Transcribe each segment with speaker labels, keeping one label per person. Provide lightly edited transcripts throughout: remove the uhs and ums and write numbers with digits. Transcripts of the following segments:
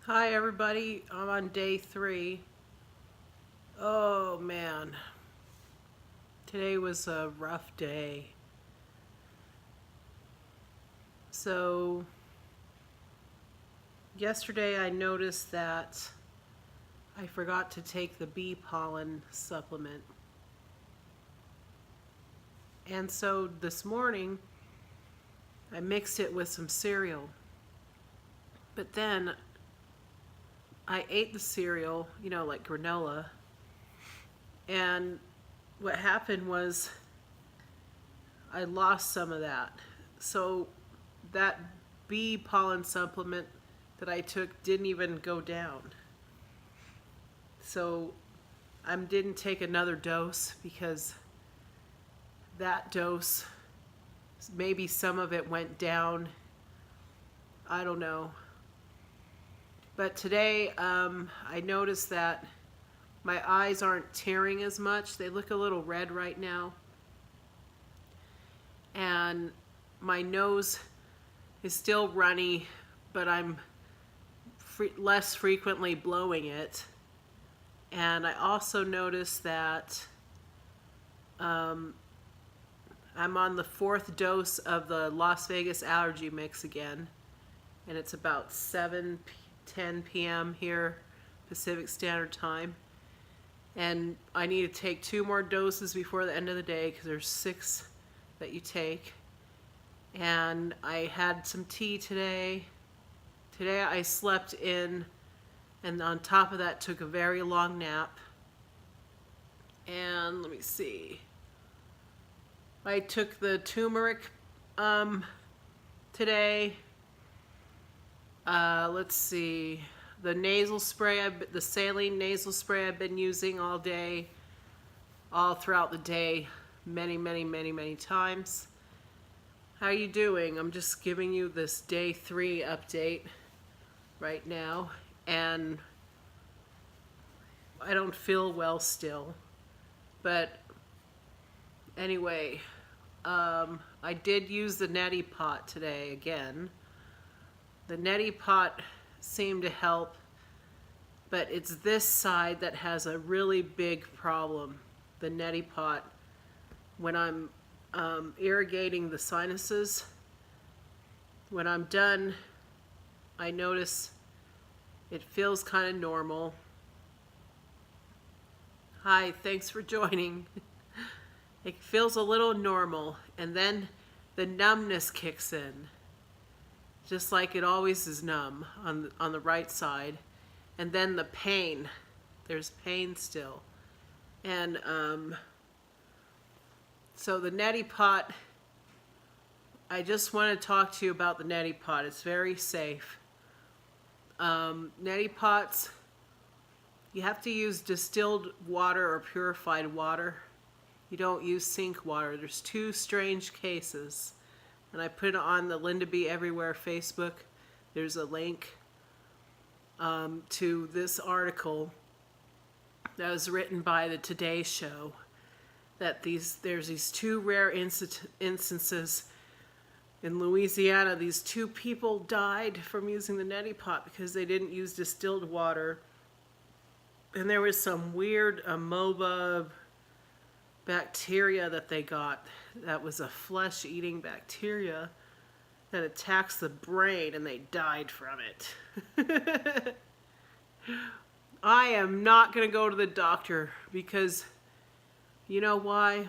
Speaker 1: Hi everybody, I'm on day 3. Oh man, today was a rough day. So yesterday I noticed that I forgot to take the bee pollen supplement. And so this morning I mixed it with some cereal. But then I ate the cereal, like granola. And what happened was I lost some of that. So that bee pollen supplement that I took didn't even go down. So I didn't take another dose because that dose, maybe some of it went down. I don't know. But today I noticed that my eyes aren't tearing as much. They look a little red right now. And my nose is still runny, but I'm less frequently blowing it. And I also noticed that I'm on the 4th dose of the Las Vegas Allergy mix again. And it's about 7:10 p.m. here, Pacific Standard Time. And I need to take 2 more doses before the end of the day because there's 6 that you take. And I had some tea today. Today I slept in, and on top of that took a very long nap. And let me see. I took the turmeric today. Let's see. The nasal spray, the Saline nasal spray I've been using all day, all throughout the day, many times. How are you doing? I'm just giving you this day 3 update right now, and I don't feel well still. But anyway, I did use the Neti pot today again. The Neti pot seemed to help, but it's this side that has a really big problem. The Neti pot, when I'm irrigating the sinuses, when I'm done, I notice it feels kind of normal. Hi, thanks for joining. It feels a little normal, and then the numbness kicks in, just like it always is numb on the right side. And then the pain, there's pain still. And so the Neti pot, I just want to talk to you about the Neti pot. It's very safe. Neti pots, you have to use distilled water or purified water. You don't use sink water. There's 2 strange cases. And I put it on the Linda Be Everywhere Facebook. There's a link to this article that was written by the Today Show, that there's these 2 rare instances in Louisiana. These 2 people died from using the Neti pot because they didn't use distilled water. And there was some weird amoeba bacteria that they got that was a flesh-eating bacteria that attacks the brain, and they died from it. I am not going to go to the doctor because, you know why?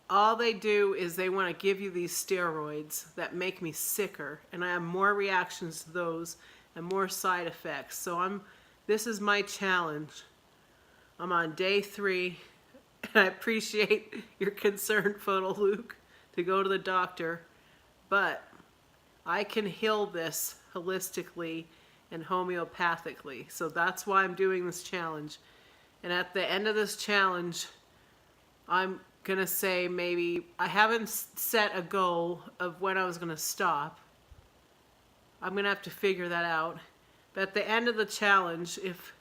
Speaker 1: All they do is they want to give you these steroids that make me sicker, and I have more reactions to those and more side effects. So this is my challenge. I'm on day 3. I appreciate your concern, Photo Luke, to go to the doctor, but I can heal this holistically and homeopathically. So that's why I'm doing this challenge. And at the end of this challenge, I'm going to say maybe, I haven't set a goal of when I was going to stop. I'm going to have to figure that out. But at the end of the challenge, if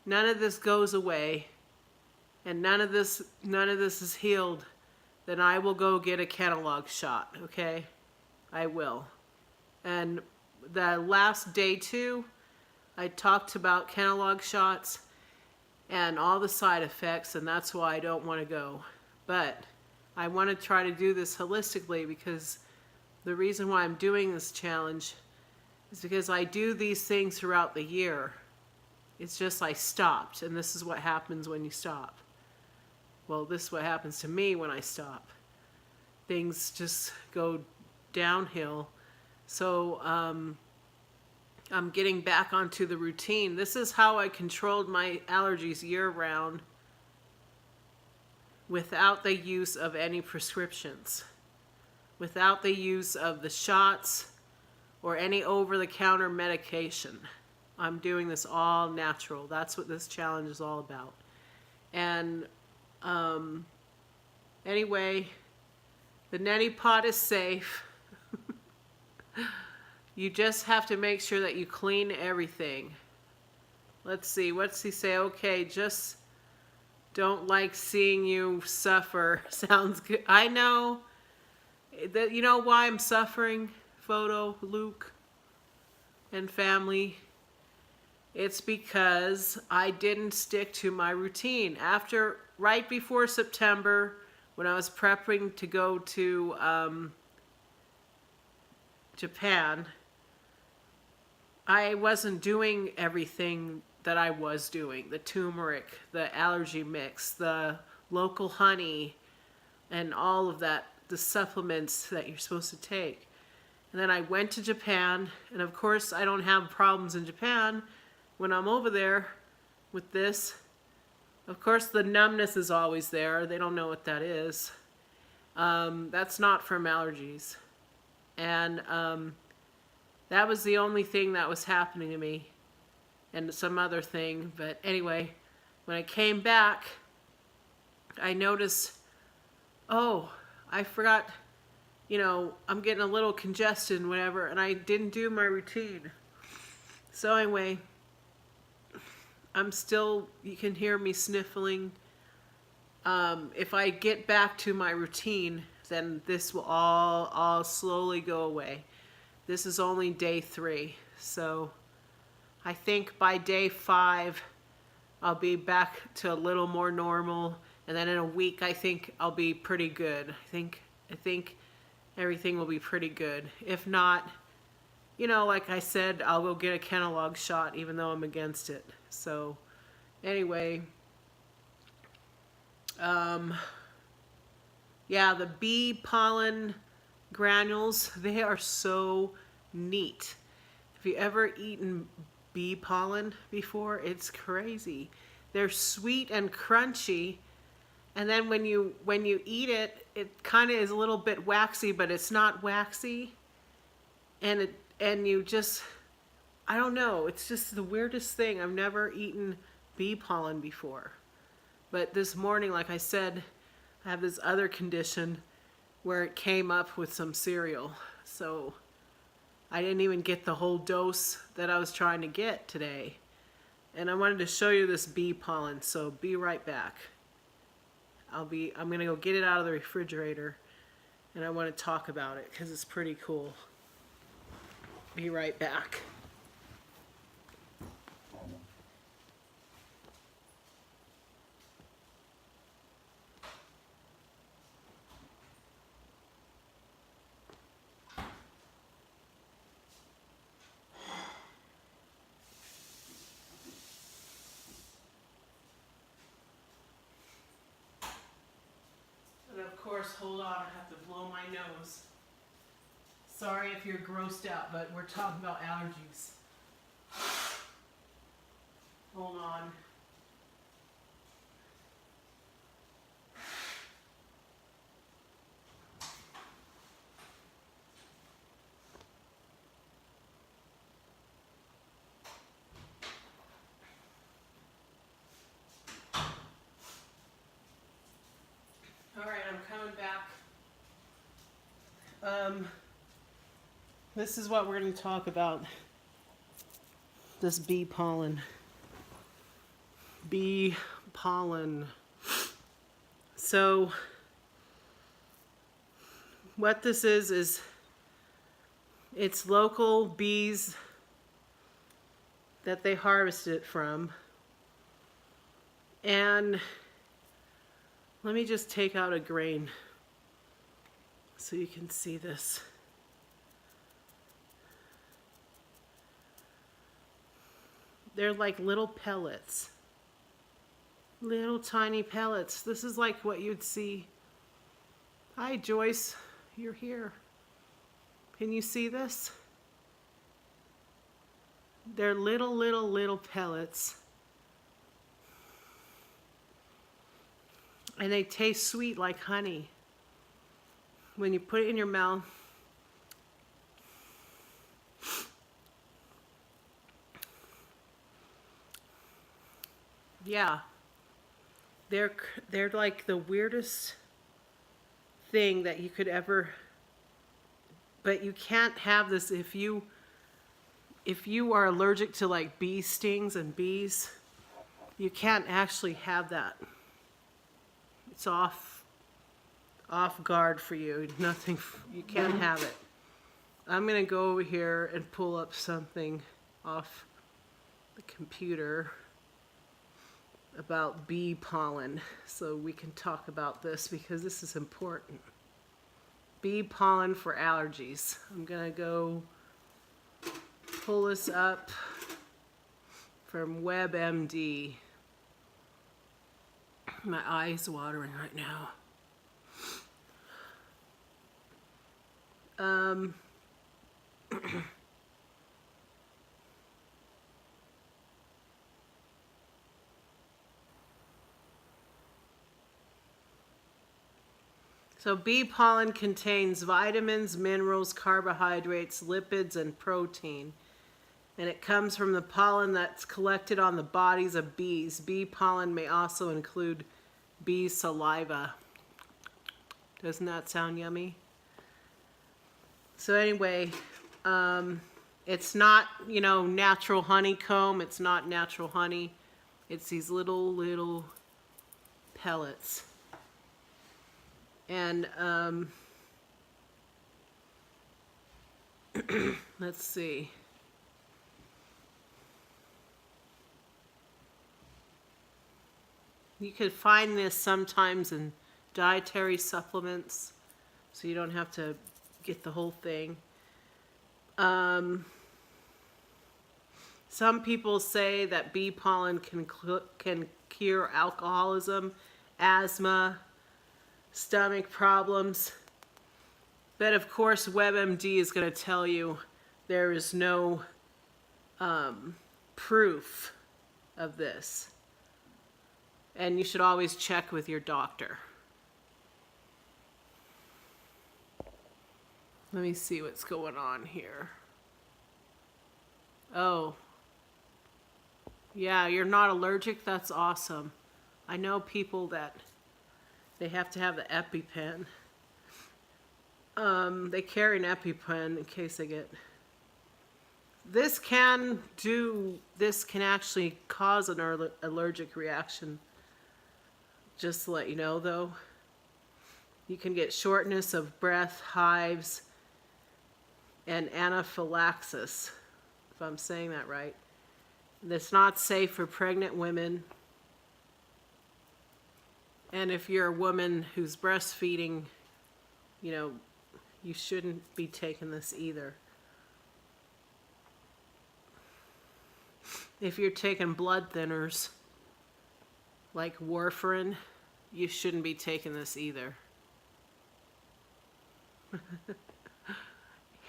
Speaker 1: none of this goes away, and none of this is healed, then I will go get a catalog shot, okay? I will. And the last day 2, I talked about catalog shots and all the side effects, and that's why I don't want to go. But I want to try to do this holistically, because the reason why I'm doing this challenge is because I do these things throughout the year. It's just I stopped, and this is what happens when you stop. Well, this is what happens to me when I stop. Things just go downhill. So I'm getting back onto the routine. This is how I controlled my allergies year-round without the use of any prescriptions, without the use of the shots or any over-the-counter medication. I'm doing this all natural. That's what this challenge is all about. And anyway, the neti pot is safe. You just have to make sure that you clean everything. Let's see, what's he say? Okay, just don't like seeing you suffer. Sounds good. I know. That, you know why I'm suffering, Photo, Luke, and family? It's because I didn't stick to my routine. Right before September, when I was prepping to go to Japan, I wasn't doing everything that I was doing. The turmeric, the allergy mix, the local honey, and all of that, the supplements that you're supposed to take. And then I went to Japan, and of course I don't have problems in Japan when I'm over there with this. Of course the numbness is always there. They don't know what that is. That's not from allergies. And that was the only thing that was happening to me, and some other thing. But anyway, when I came back, I noticed, oh, I forgot, I'm getting a little congested and whatever, and I didn't do my routine. So anyway, you can hear me sniffling. If I get back to my routine, then this will all slowly go away. This is only day 3, so I think by day 5 I'll be back to a little more normal, and then in a week I think I'll be pretty good. I think everything will be pretty good. If not, like I said, I'll go get a catalog shot even though I'm against it. So anyway, yeah, the bee pollen granules, they are so neat. Have you ever eaten bee pollen before? It's crazy. They're sweet and crunchy, and then when you eat it, it kind of is a little bit waxy, but it's not waxy. And you just, I don't know, it's just the weirdest thing. I've never eaten bee pollen before. But this morning, like I said, I have this other condition where it came up with some cereal. So I didn't even get the whole dose that I was trying to get today. And I wanted to show you this bee pollen, so be right back. I'm gonna go get it out of the refrigerator, and I want to talk about it because it's pretty cool. Be right back. Of course, hold on, I have to blow my nose. Sorry if you're grossed out, but we're talking about allergies. Hold on. Alright, I'm coming back. This is what we're going to talk about. This bee pollen. Bee pollen. So, what this is It's local bees that they harvested it from. And let me just take out a grain so you can see this. They're like little pellets. Little tiny pellets. This is like what you'd see. Hi, Joyce. You're here. Can you see this? They're little pellets. And they taste sweet like honey. When you put it in your mouth, yeah, they're like the weirdest thing that you could ever, but you can't have this if you are allergic to like bee stings and bees. You can't actually have that. It's off guard for you. Nothing, you can't have it. I'm gonna go over here and pull up something off the computer about bee pollen so we can talk about this because this is important. Bee pollen for allergies. I'm gonna go pull this up from WebMD. My eye's watering right now. So bee pollen contains vitamins, minerals, carbohydrates, lipids, and protein. And it comes from the pollen that's collected on the bodies of bees. Bee pollen may also include bee saliva. Doesn't that sound yummy? So anyway, it's not, you know, natural honeycomb. It's not natural honey. It's these little pellets. And let's see. You could find this sometimes in dietary supplements, so you don't have to get the whole thing. Some people say that bee pollen can cure alcoholism, asthma, stomach problems. But of course, WebMD is going to tell you there is no proof of this. And you should always check with your doctor. Let me see what's going on here. Oh. Yeah, you're not allergic? That's awesome. I know people that they have to have the EpiPen. They carry an EpiPen in case they get... This can actually cause an allergic reaction. Just to let you know, though. You can get shortness of breath, hives, and anaphylaxis, if I'm saying that right. It's not safe for pregnant women. And if you're a woman who's breastfeeding, you know, you shouldn't be taking this either. If you're taking blood thinners, like warfarin, you shouldn't be taking this either.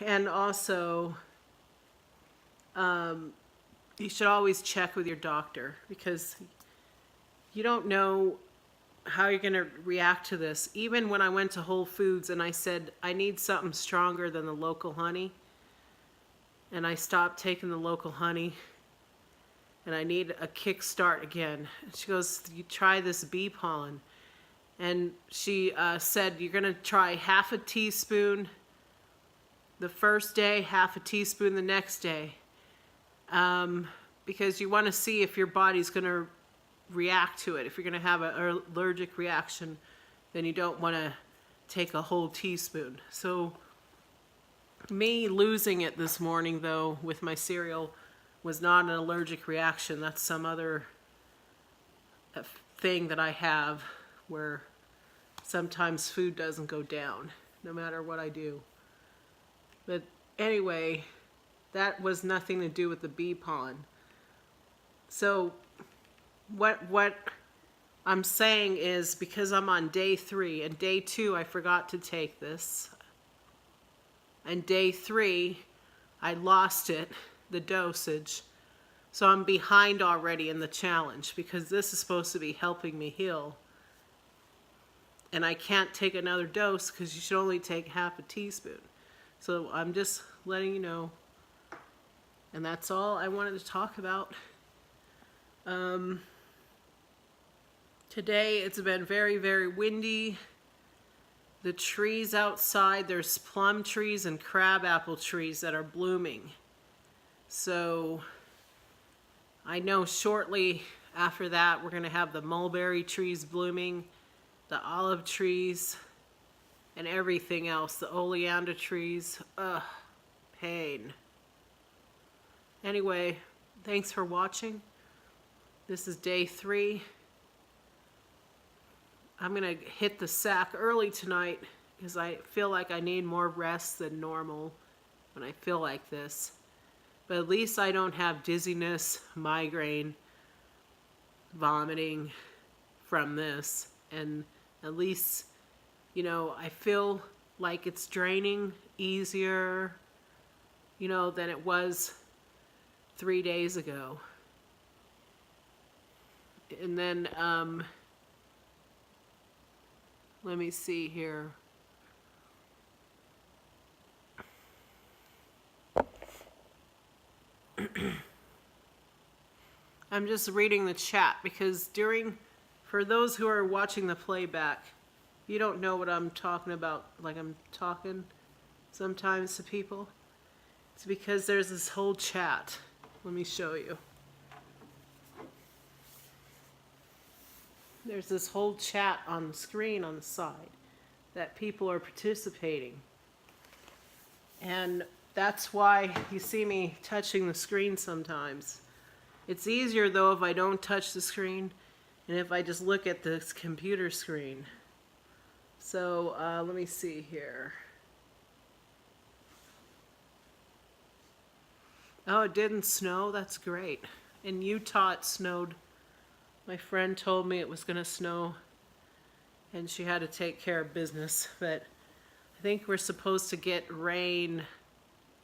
Speaker 1: And also, you should always check with your doctor because you don't know how you're going to react to this. Even when I went to Whole Foods and I said, I need something stronger than the local honey, and I stopped taking the local honey, and I need a kickstart again. She goes, you try this bee pollen. And she said, you're going to try half a teaspoon the first day, half a teaspoon the next day. Because you want to see if your body's going to react to it. If you're going to have an allergic reaction, then you don't want to take a whole teaspoon. So Me losing it this morning, though, with my cereal was not an allergic reaction. That's some other thing that I have where sometimes food doesn't go down, no matter what I do. But anyway, that was nothing to do with the bee pollen. So what I'm saying is, because I'm on day 3, and day 2 I forgot to take this, and day 3 I lost it, the dosage, so I'm behind already in the challenge, because this is supposed to be helping me heal, and I can't take another dose because you should only take half a teaspoon. So I'm just letting you know, and that's all I wanted to talk about. Today it's been very, very windy. The trees outside, there's plum trees and crabapple trees that are blooming. So I know shortly after that we're going to have the mulberry trees blooming, the olive trees, and everything else, the oleander trees. Ugh, pain. Anyway, thanks for watching. This is day 3. I'm going to hit the sack early tonight because I feel like I need more rest than normal when I feel like this. But at least I don't have dizziness, migraine, vomiting from this. And at least, you know, I feel like it's draining easier, you know, than it was 3 days ago. And then, let me see here. I'm just reading the chat because for those who are watching the playback, you don't know what I'm talking about, like I'm talking sometimes to people. It's because there's this whole chat. Let me show you. There's this whole chat on the screen on the side that people are participating. And that's why you see me touching the screen sometimes. It's easier though if I don't touch the screen and if I just look at this computer screen. So let me see here. Oh, it didn't snow? That's great. In Utah it snowed. My friend told me it was going to snow and she had to take care of business, but I think we're supposed to get rain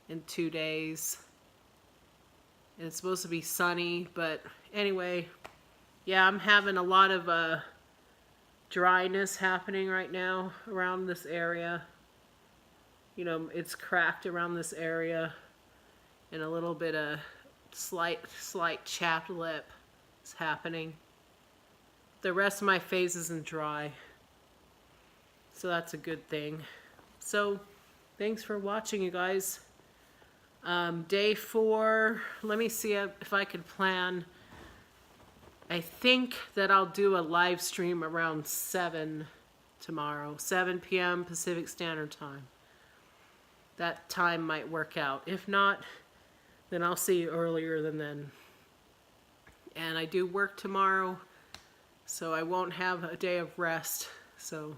Speaker 1: in 2 days. And it's supposed to be sunny, but anyway, yeah, I'm having a lot of dryness happening right now around this area. You know, it's cracked around this area and a little bit of slight chapped lip is happening. The rest of my face isn't dry, so that's a good thing. So thanks for watching, you guys. Day 4, let me see if I could plan. I think that I'll do a live stream around 7 tomorrow, 7 p.m. Pacific Standard Time. That time might work out. If not, then I'll see you earlier than then. And I do work tomorrow, so I won't have a day of rest. So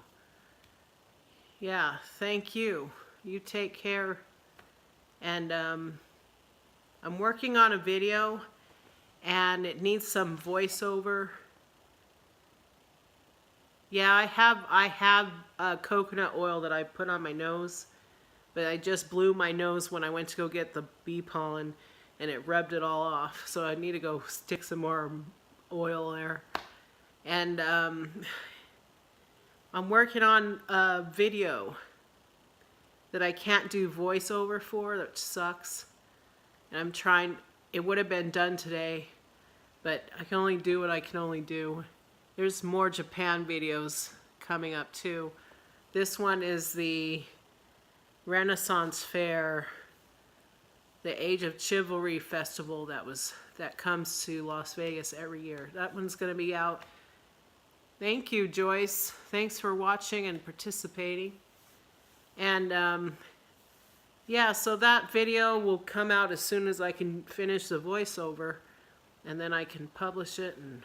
Speaker 1: yeah, thank you. You take care. And I'm working on a video and it needs some voiceover. Yeah, I have coconut oil that I put on my nose, but I just blew my nose when I went to go get the bee pollen and it rubbed it all off. So I need to go stick some more oil there. And I'm working on a video that I can't do voiceover for, that sucks. And I'm trying, it would have been done today, but I can only do what I can only do. There's more Japan videos coming up too. This one is the Renaissance Fair, the Age of Chivalry Festival that comes to Las Vegas every year. That one's gonna be out. Thank you, Joyce. Thanks for watching and participating. And Yeah, so that video will come out as soon as I can finish the voiceover, and then I can publish it. And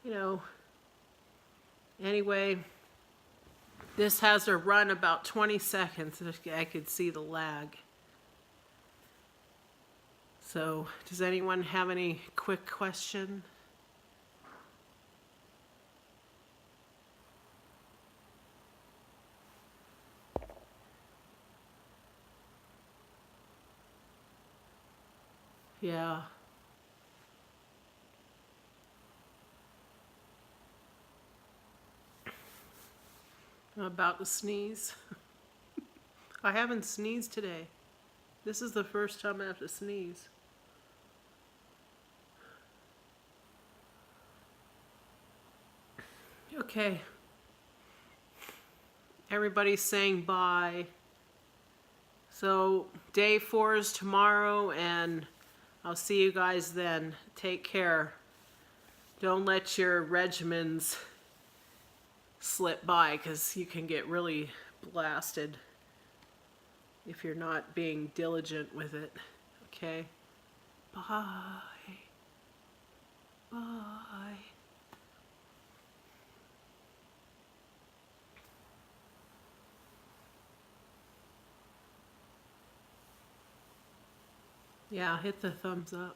Speaker 1: you know, anyway, this has to run about 20 seconds. I could see the lag. So does anyone have any quick question? Yeah. I'm about to sneeze. I haven't sneezed today. This is the first time I have to sneeze. Okay. Everybody's saying bye. So day 4 is tomorrow, and I'll see you guys then. Take care. Don't let your regimens slip by, because you can get really blasted if you're not being diligent with it. Okay? Bye. Bye. Yeah, hit the thumbs up.